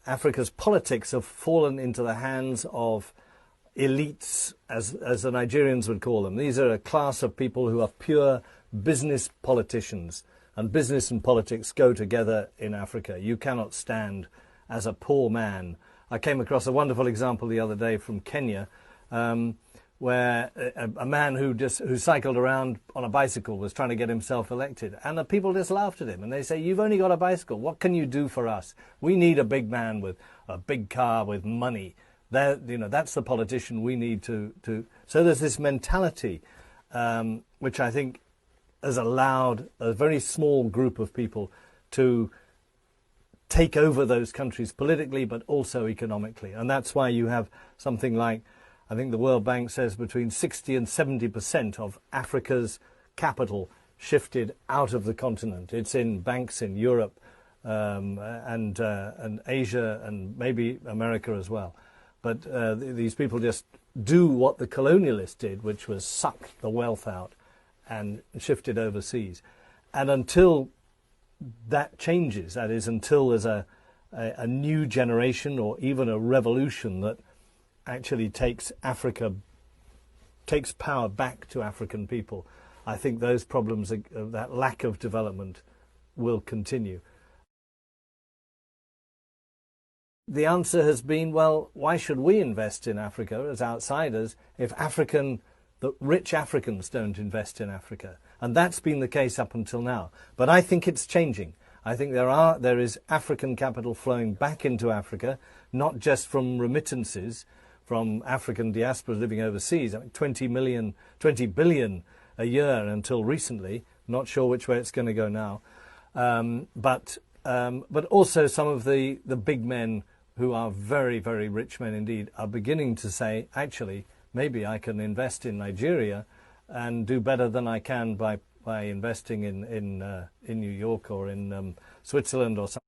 Africa's politics have fallen into the hands of elites, as the Nigerians would call them. These are a class of people who are pure business politicians, and business and politics go together in Africa. You cannot stand as a poor man. I came across a wonderful example the other day from Kenya, where a man who cycled around on a bicycle was trying to get himself elected, and the people just laughed at him, and they say, "You've only got a bicycle. What can you do for us? We need a big man with a big car with money. That's the politician we need to." So there's this mentality, which I think has allowed a very small group of people to take over those countries politically, but also economically. And that's why you have something like, I think the World Bank says, between 60 and 70% of Africa's capital shifted out of the continent. It's in banks in Europe and Asia and maybe America as well. But these people just do what the colonialists did, which was suck the wealth out and shift it overseas. And until that changes, that is, until there's a new generation or even a revolution that actually takes power back to African people, I think those problems, that lack of development, will continue. The answer has been, well, why should we invest in Africa as outsiders if the rich Africans don't invest in Africa? And that's been the case up until now. But I think it's changing. I think there is African capital flowing back into Africa, not just from remittances from African diasporas living overseas. I mean, 20 billion a year until recently. Not sure which way it's going to go now. But also some of the big men who are very, very rich men indeed are beginning to say, actually, maybe I can invest in Nigeria and do better than I can by investing in New York or in Switzerland or something.